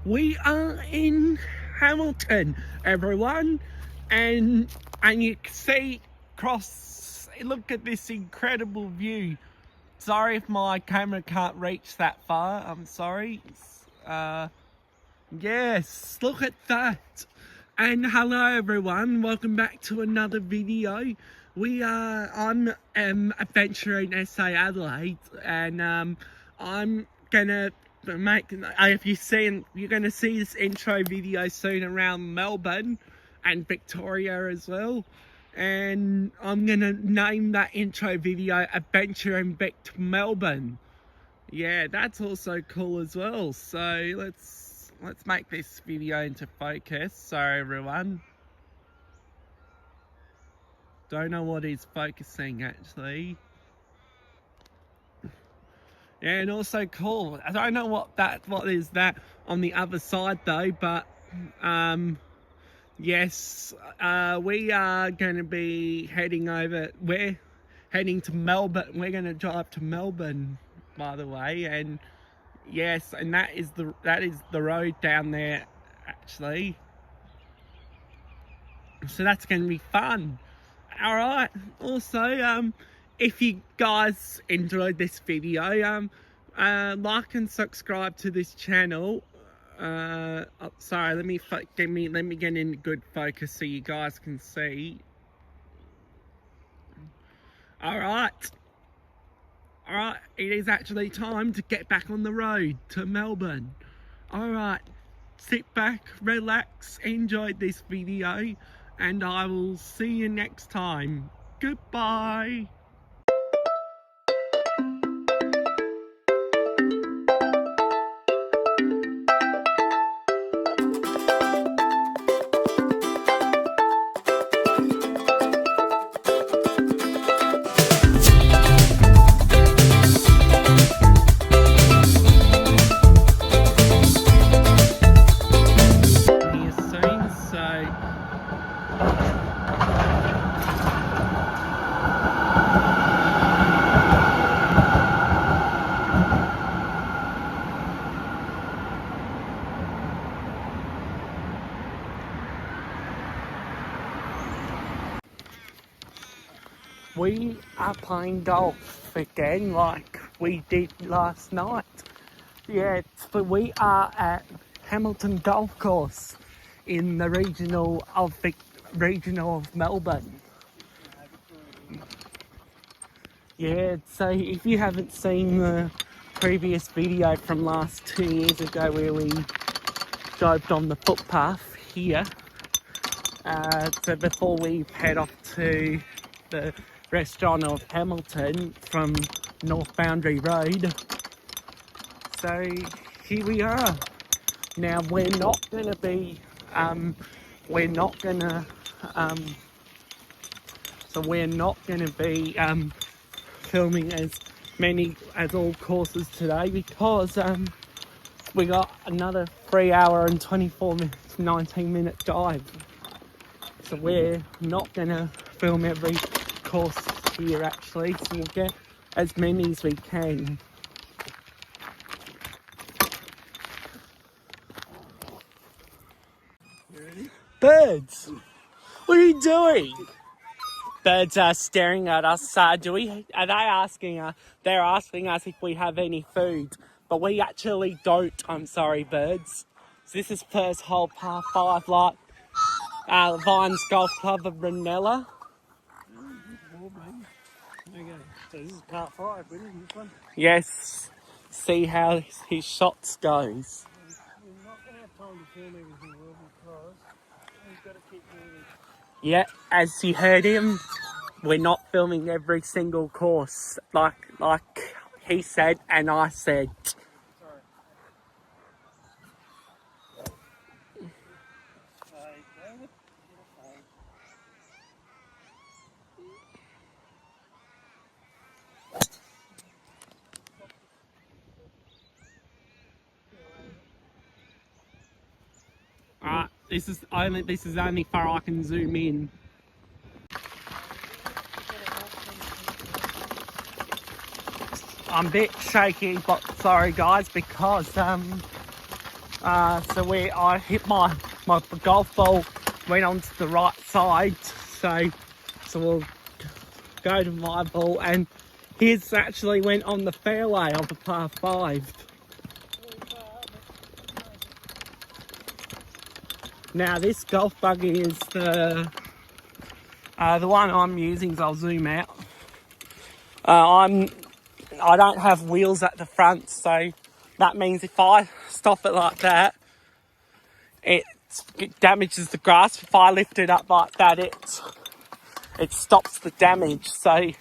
We are in Hamilton, everyone, and you can see across. Look at this incredible view. Sorry if my camera can't reach that far. I'm sorry. Yes, look at that. And hello, everyone. Welcome back to another video. I'm adventuring SA Adelaide, and I'm gonna make. If you're gonna see this intro video soon around Melbourne and Victoria as well. And I'm gonna name that intro video "Adventuring Back to Melbourne." Yeah, that's also cool as well. So let's make this video into focus. Sorry, everyone. Don't know what he's focusing actually. Yeah, and also cool. I don't know what is that on the other side though, but yes, we are going to be heading over. We're heading to Melbourne. We're going to drive to Melbourne, by the way, and yes, and that is the road down there, actually. So that's going to be fun. All right. Also, if you guys enjoyed this video, like and subscribe to this channel. Sorry, let me get in good focus so you guys can see. All right, it is actually time to get back on the road to Melbourne. All right, sit back, relax, enjoy this video, and I will see you next time. Goodbye. We are playing golf again like we did last night. Yeah, but we are at Hamilton Golf Course in the regional of Melbourne. Yeah, so if you haven't seen the previous video from last 2 years ago where we drove on the footpath here, so before we head off to the restaurant of Hamilton from North Boundary Road. So here we are. Now we're not gonna be filming as many as all courses today because we got another 3 hour and 24 minutes 19-minute drive. So we're not gonna film every course here actually, so we'll get as many as we can. You ready? Birds! What are you doing? Birds are staring at us. They're asking us if we have any food, but we actually don't. I'm sorry, birds. So this is first hole par 5 like Vines Golf Club of Brunella. Okay, so this is part 5, isn't it? This one? Yes, see how his shots goes. We're not going to have time to film everything well because we've got to keep moving. Yeah, as you heard him, we're not filming every single course like he said and I said. Sorry. This is only far I can zoom in. I'm a bit shaky, but sorry guys, because I hit my golf ball, went onto the right side, so we'll go to my ball, and his actually went on the fairway of the par 5. Now this golf buggy is the one I'm using, so I'll zoom out. I don't have wheels at the front, so that means if I stop it like that, it damages the grass. If I lift it up like that, it stops the damage. So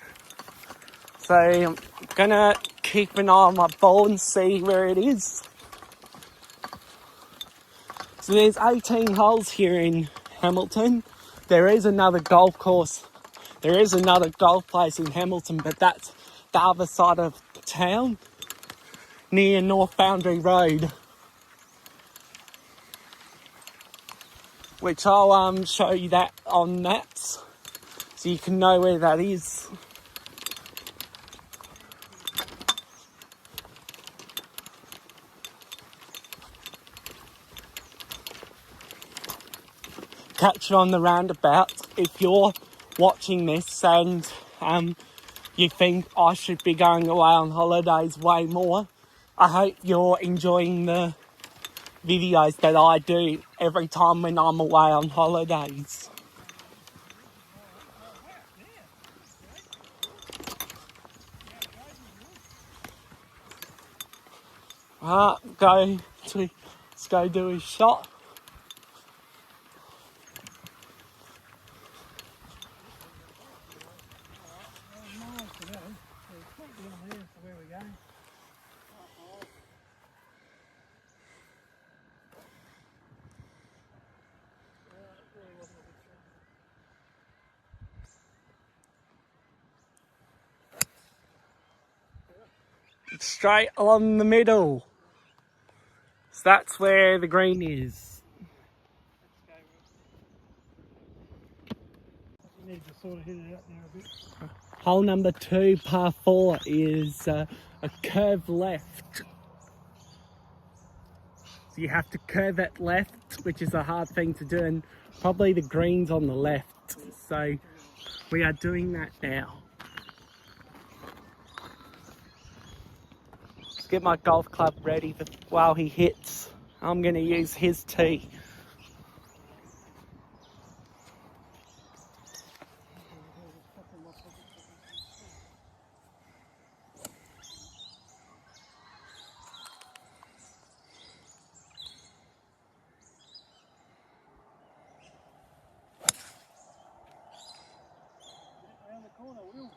I'm gonna keep an eye on my ball and see where it is. So there's 18 holes here in Hamilton. There is another golf course. There is another golf place in Hamilton, but that's the other side of town, near North Boundary Road, which I'll show you that on maps, so you can know where that is. Catch you on the roundabout. If you're watching this and you think I should be going away on holidays way more, I hope you're enjoying the videos that I do every time when I'm away on holidays. Let's go do his shot. Straight along the middle. So that's where the green is. You need to sort of hit it out there a bit. Hole number 2, par 4, is a curved left. So you have to curve it left, which is a hard thing to do, and probably the green's on the left. So we are doing that now. Let's get my golf club ready while he hits. I'm going to use his tee. Around the corner, Will.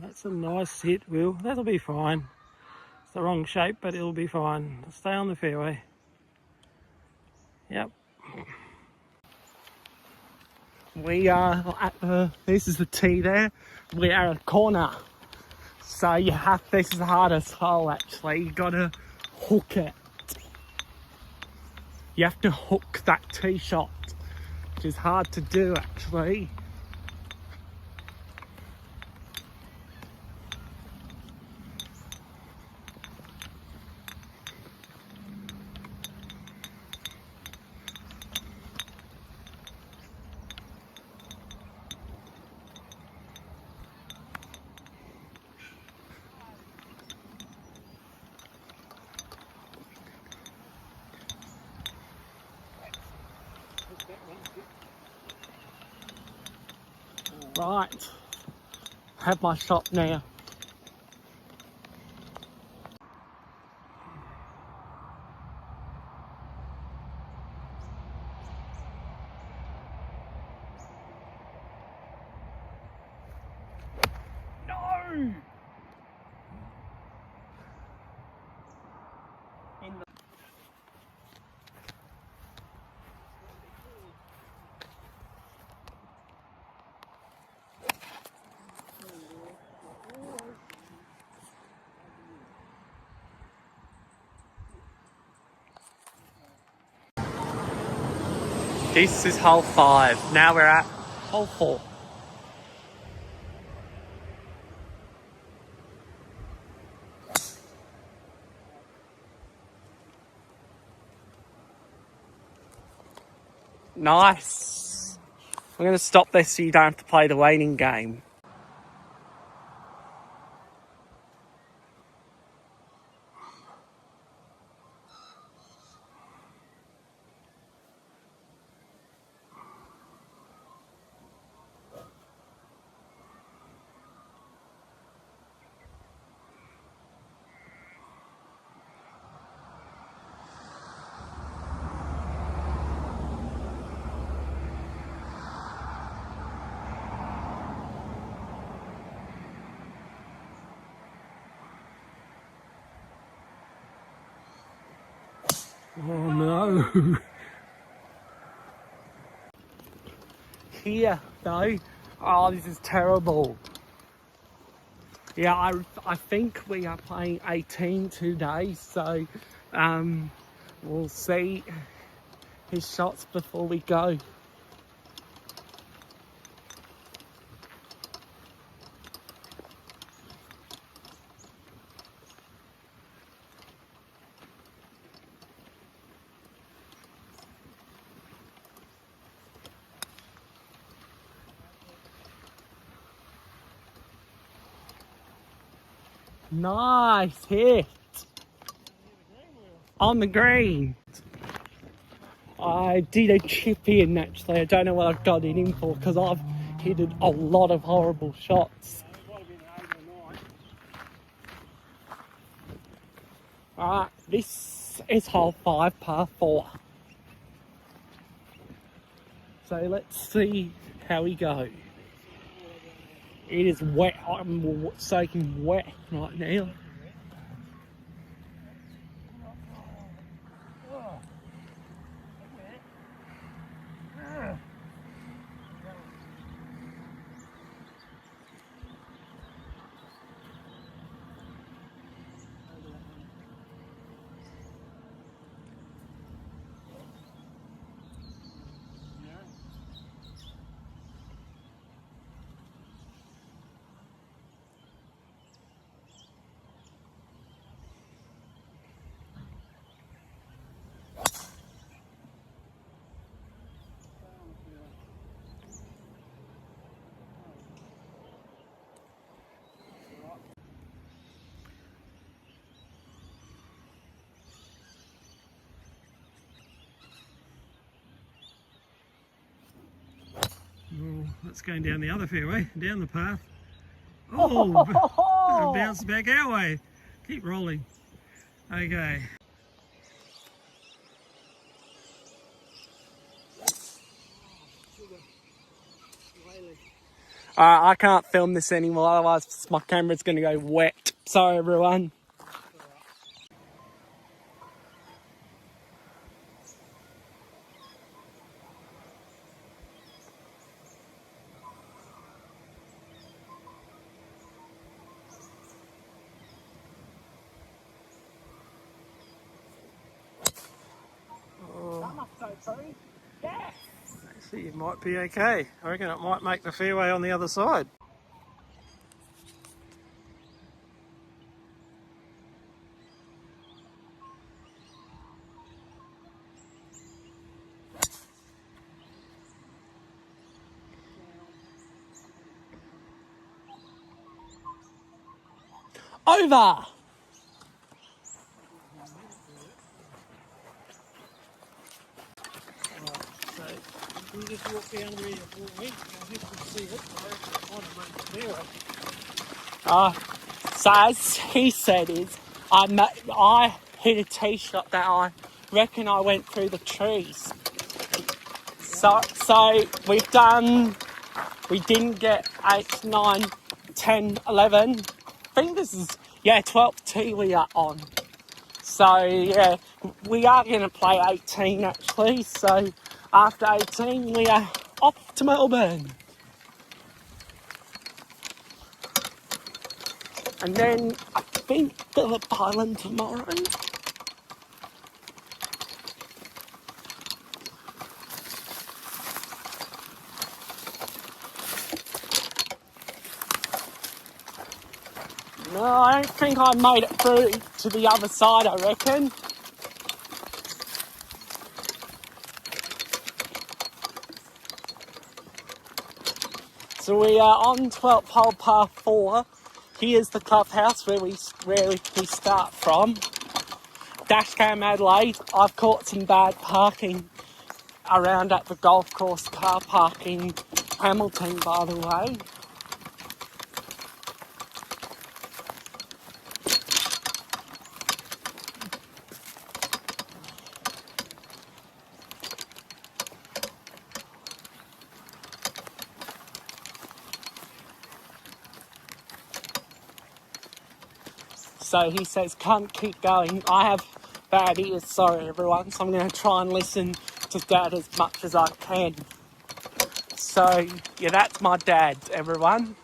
That's a nice hit, Will. That'll be fine. It's the wrong shape, but it'll be fine. Stay on the fairway. Yep. We are at this is the tee there. We are at a corner. So this is the hardest hole actually. You gotta hook it. You have to hook that tee shot, which is hard to do actually. Right, have my shot now. No! This is hole 5. Now we're at hole 4. Nice. I'm going to stop this so you don't have to play the waiting game. Oh no. Here, though. Oh, this is terrible. Yeah, I think we are playing 18 today, so we'll see his shots before we go. Nice hit on the green. I did a chip in actually. I don't know what I've got it in for because I've hit a lot of horrible shots. Alright, this is hole 5, par 4. So let's see how we go. It is wet. I'm soaking wet right now. Oh, that's going down the other fairway, down the path. Oh, bounce back our way. Keep rolling. Okay. I can't film this anymore, otherwise my camera's going to go wet. Sorry, everyone. Actually, it might be okay. I reckon it might make the fairway on the other side. Over! So, if we just walk down where you brought me, I think we'll see it. I reckon it might have made the fairway. So as he said is, I hit a tee shot that I reckon I went through the trees. So we didn't get 8, 9, 10, 11. I think this is, 12th tee we are on. So yeah, we are going to play 18 actually. So after 18 we are off to Melbourne. And then I think Phillip Island tomorrow. No, I don't think I made it through to the other side, I reckon. So we are on 12th hole par 4. Here's the clubhouse where we start from. Dashcam Adelaide. I've caught some bad parking around at the golf course car park in Hamilton, by the way. So he says, can't keep going. I have bad ears, sorry everyone, so I'm going to try and listen to Dad as much as I can. So, yeah, that's my dad, everyone.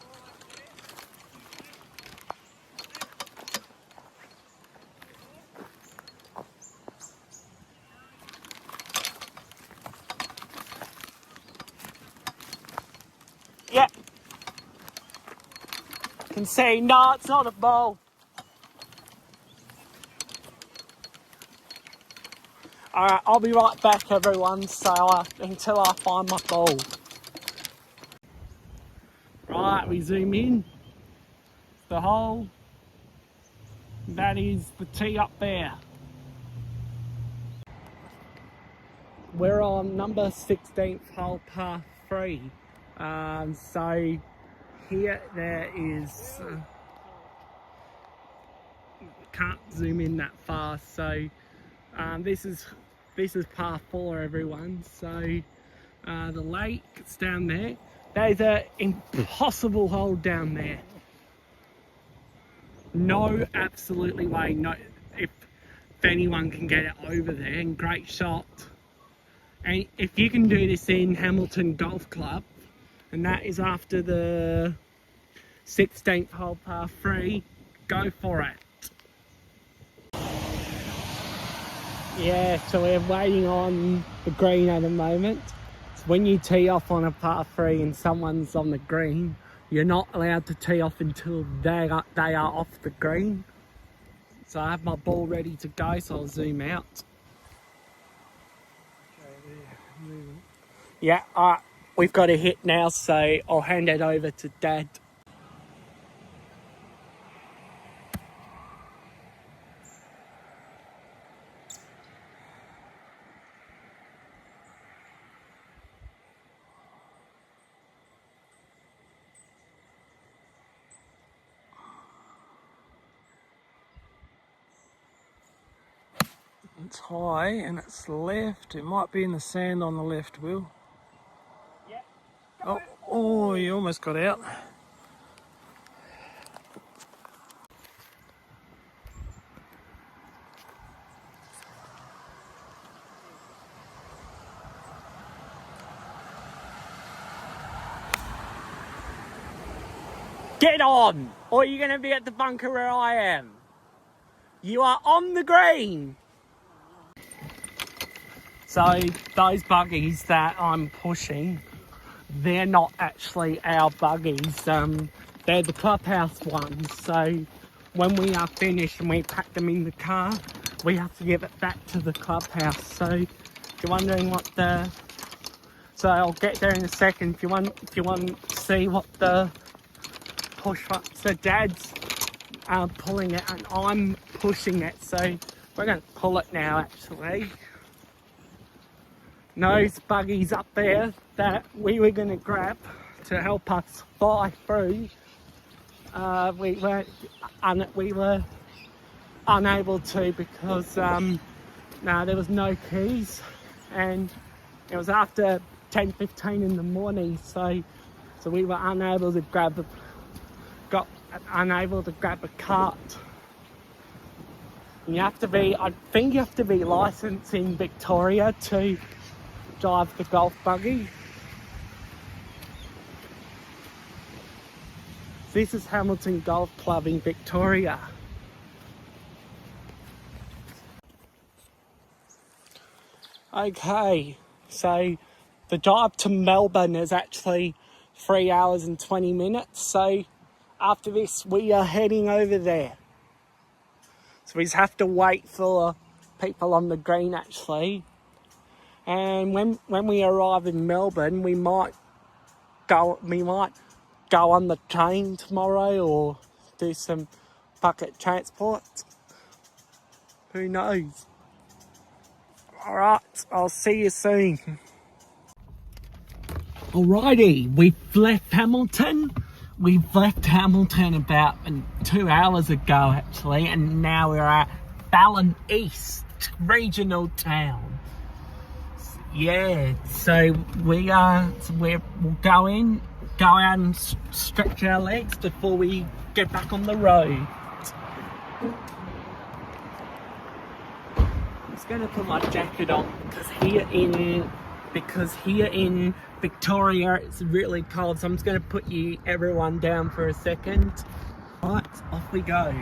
Yeah. Can say, no, it's not a ball. Alright, I'll be right back, everyone, until I find my ball. Right, we zoom in. The hole. That is the tee up there. We're on number 16th hole par 3. So here there is... can't zoom in that far, so this is par 4, everyone. So the lake, it's down there. There's an impossible hole down there. No, absolutely way. No, if anyone can get it over there, and great shot. And if you can do this in Hamilton Golf Club, and that is after the 16th hole par 3, go for it. Yeah, so we're waiting on the green at the moment. So when you tee off on a par 3 and someone's on the green, you're not allowed to tee off until they are off the green. So I have my ball ready to go, so I'll zoom out. Yeah, we've got a hit now, so I'll hand it over to Dad. It's high and it's left. It might be in the sand on the left, Will. Yeah. Oh, you almost got out. Get on, or you're going to be at the bunker where I am. You are on the green. So those buggies that I'm pushing, they're not actually our buggies. They're the clubhouse ones. So when we are finished and we pack them in the car, we have to give it back to the clubhouse. So if you're wondering what the... So I'll get there in a second. If you want to see what the push... So Dad's pulling it and I'm pushing it. So we're going to pull it now, actually. Those buggies up there that we were going to grab to help us fly through, we were unable to because there was no keys, and it was after 10:15 in the morning, so we were unable to grab a cart. And I think you have to be licensed in Victoria to drive the golf buggy. This is Hamilton Golf Club in Victoria. Okay, so the drive to Melbourne is actually 3 hours and 20 minutes. So after this, we are heading over there. So we just have to wait for people on the green, actually. And when we arrive in Melbourne, we might go on the train tomorrow or do some bucket transport. Who knows? Alright, I'll see you soon. Alrighty, we've left Hamilton. We've left Hamilton about 2 hours ago, actually, and now we're at Ballon East regional town. Yeah, so we'll go out and stretch our legs before we get back on the road. I'm just gonna put my jacket on because here in Victoria it's really cold, so I'm just gonna put everyone down for a second. Right, off we go.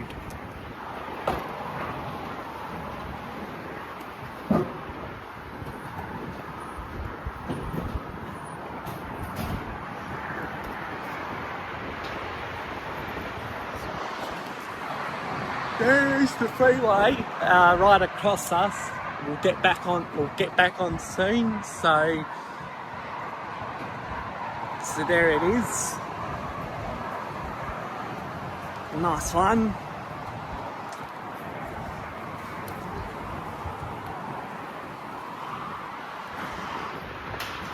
There's the freeway right across us. We'll get back on soon. So there it is. Nice one.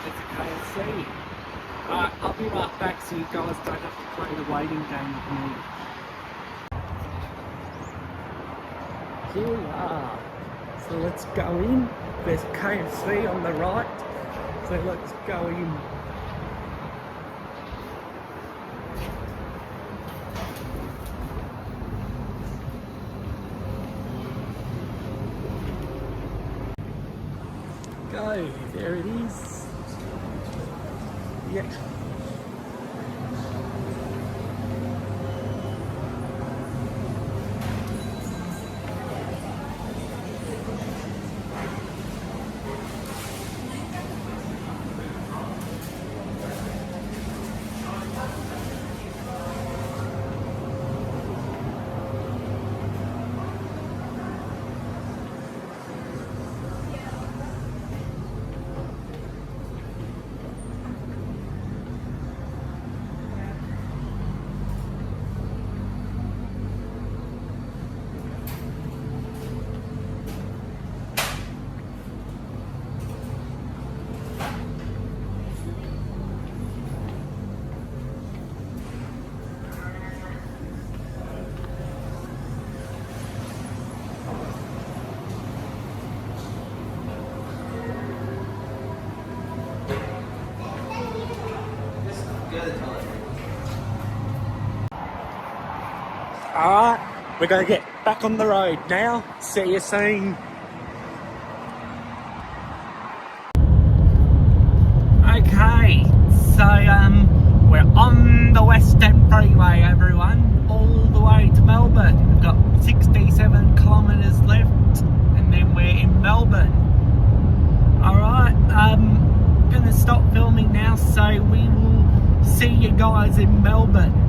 It's a KFC. Alright, I'll be right back so you guys don't have to play the waiting game with me. Here we are. So let's go in. There's KFC on the right. So let's go in. Go, there it is. Yeah. Alright, we're going to get back on the road now. See you soon. Okay, so we're on the Western Freeway, everyone, all the way to Melbourne. We've got 67 kilometres left and then we're in Melbourne. Alright, I'm going to stop filming now, so we will see you guys in Melbourne.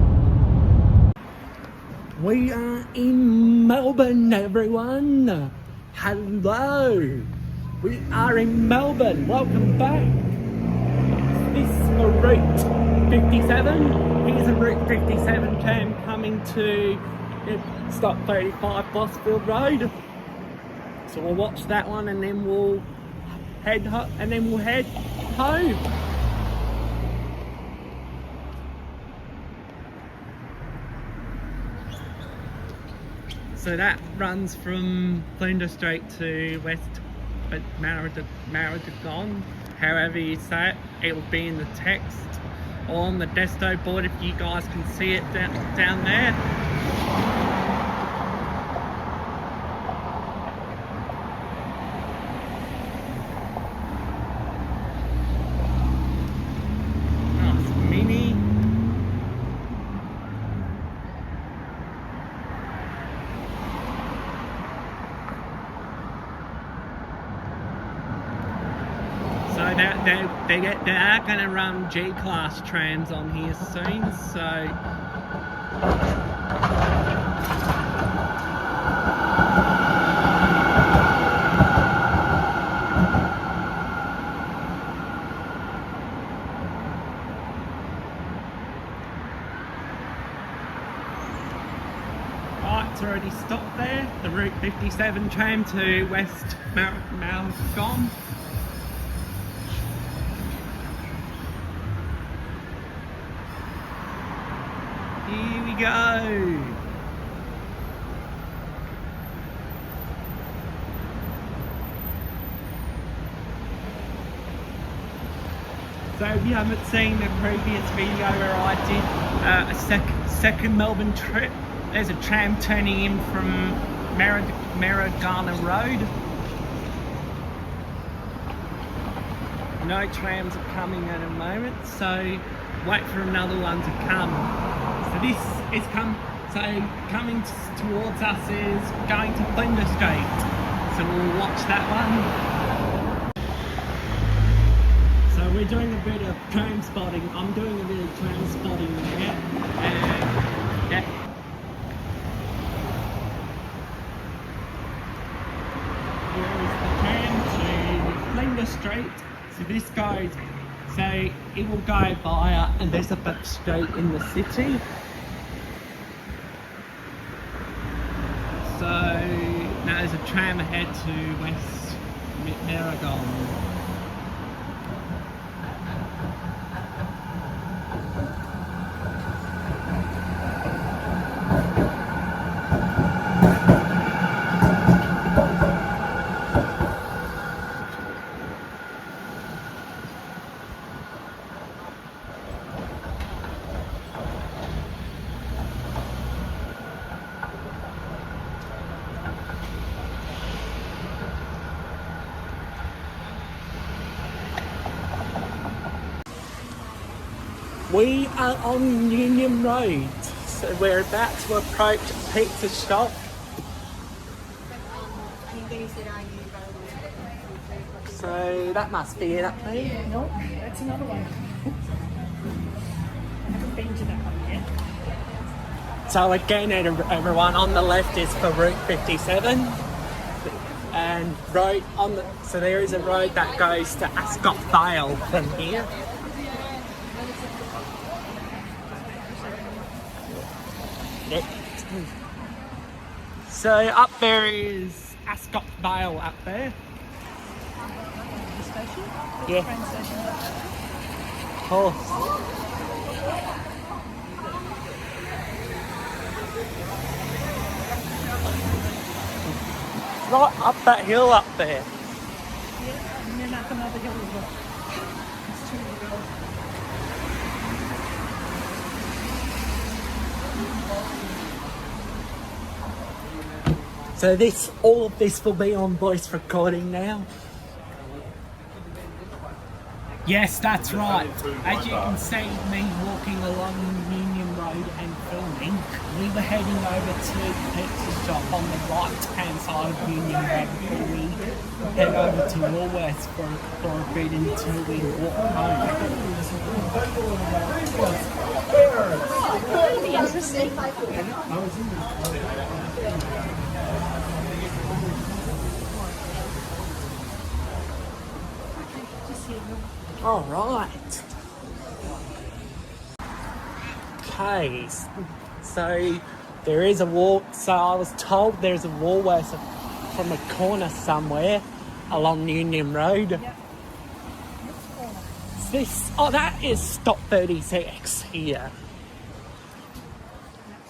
We are in Melbourne, everyone. Hello. We are in Melbourne. Welcome back. This is for Route 57. Here's a Route 57 tram coming to stop 35 Bosfield Road. So we'll watch that one and then we'll head home. So that runs from Flinders Street to West Maribyrnong, however you say it. It will be in the text or on the desto board if you guys can see it down there. Nice mini. So they are going to run G-Class trams on here soon, so It's already stopped there. The Route 57 tram to West Melbourne. Here we go. So if you haven't seen the previous video where I did a second Melbourne trip, there's a tram turning in from Maragana Road. No trams are coming at the moment, so wait for another one to come. So this is coming towards us is going to Flinders Street. So we'll watch that one. So we're doing a bit of tram spotting. I'm doing a bit of tram spotting there. And yeah. Street. So this goes, so it will go via Elizabeth Street in the city. So now there's a tram ahead to West Melbourne. We are on Union Road, so we're about to approach a pizza shop. So that must be it up there. No, that's another one. I haven't been to that one yet. So again, everyone, on the left is for Route 57. And road on the, so there is a road that goes to Ascot Vale from here. Yep. So up there is Ascot Vale up there. The station? Yeah. Train station. Oh. Right up that hill up there. Yeah, and then up another hill as well. It's 2 hills. So this, all of this will be on voice recording now. Yes, that's right. As you can see me walking along Union Road and filming, we were heading over to the pizza shop on the right hand side of Union Road before we head over to Woolworths for a bit until we walk home. That'll be interesting. All right. Okay, so there is a wall. So I was told there's a Woolworths from a corner somewhere along Union Road. Yep. Is this? Oh, that is stop 36 here.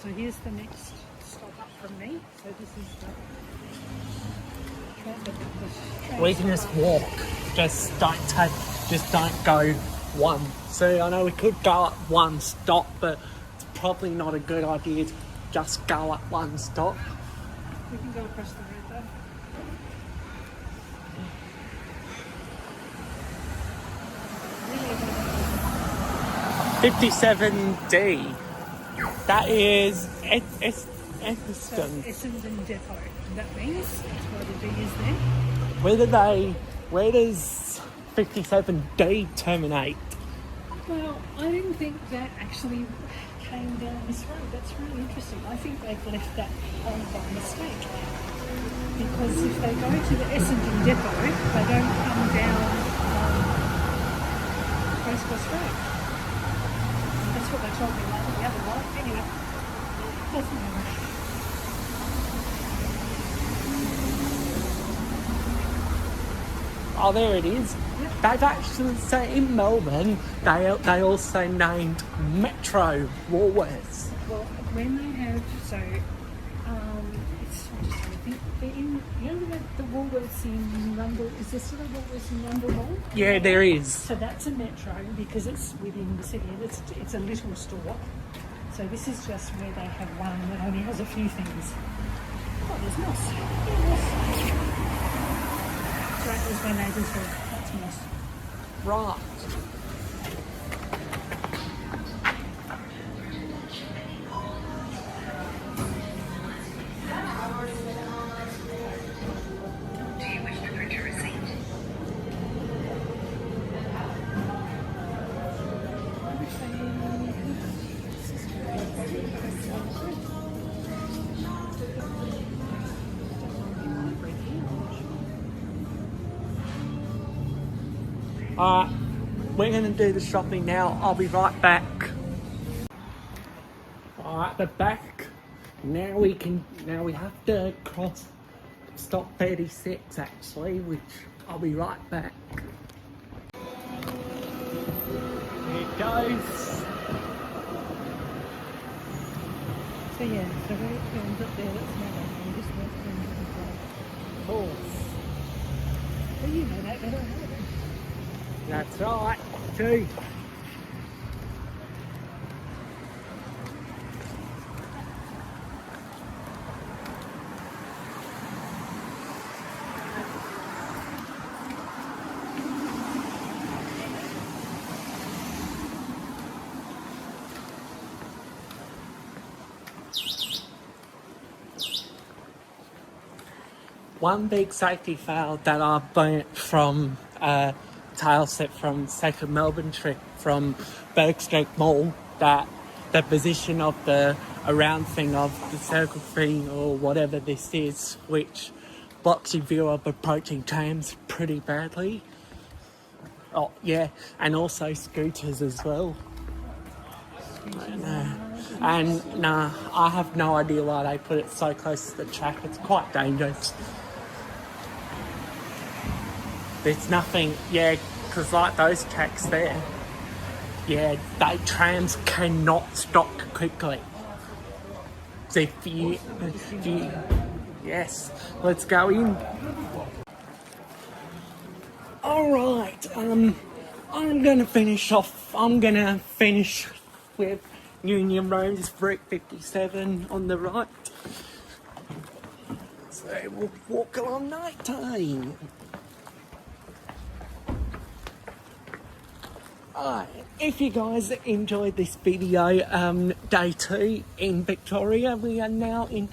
So here's the next stop up from me. So this is the train. We can just walk. Just don't go one. So I know we could go at one stop, but it's probably not a good idea to just go at one stop. We can go across the road though. 57D. That is Essendon. So Essendon Depot. That means that's why the D is there. Where does 57D terminate? Well, I didn't think that actually came down this road. That's really interesting. I think they've left that on by mistake. Because if they go to the Essendon depot, they don't come down Race Course Road. That's what they told me the other night. Anyway, doesn't matter. Oh, there it is. They've actually, so in Melbourne, they also named Metro Woolworths. Well, when they have, so, it's, I'm just trying to think, they're in, you know the Woolworths in Rundle, is there still a Woolworths in Rundle Mall? Yeah, there is. So that's a Metro because it's within the city and it's a little store. So this is just where they have one that only has a few things. Oh, there's moss. Yeah, moss. Right, there's my neighbour's dog. That's moss. Right. Do you wish to print a receipt? Alright, we're going to do the shopping now. I'll be right back. Alright, we're back. Now we have to cross stop 36 actually, which I'll be right back. Here it goes. So yeah, so where it turns up there, that's my name. You just went through Of course. Well, you know that better, don't you? That's right, too. One big safety fail that I've burnt from tail set from second Melbourne trip from Berg Street Mall, that the position of the around thing of the circle thing or whatever this is, which blocks your view of approaching trams pretty badly. Oh yeah, and also scooters as well. And I have no idea why they put it so close to the track. It's quite dangerous. There's nothing, yeah, because like those tracks there, yeah, trams cannot stop quickly. So if you, yes, let's go in. Alright, I'm gonna finish with Union Road's Route 57 on the right. So we'll walk along night time. If you guys enjoyed this video, day 2 in Victoria, we are now in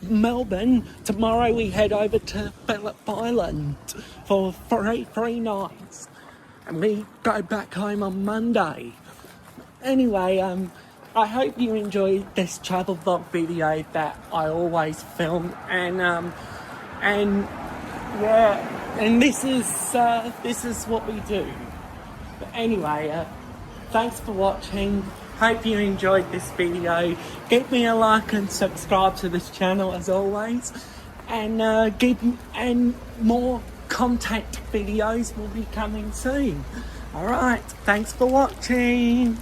Melbourne. Tomorrow we head over to Phillip Island for three nights, and we go back home on Monday. Anyway, I hope you enjoyed this travel vlog video that I always film, and yeah, and this is what we do. But anyway, thanks for watching. Hope you enjoyed this video. Give me a like and subscribe to this channel as always. And more content videos will be coming soon. Alright, thanks for watching.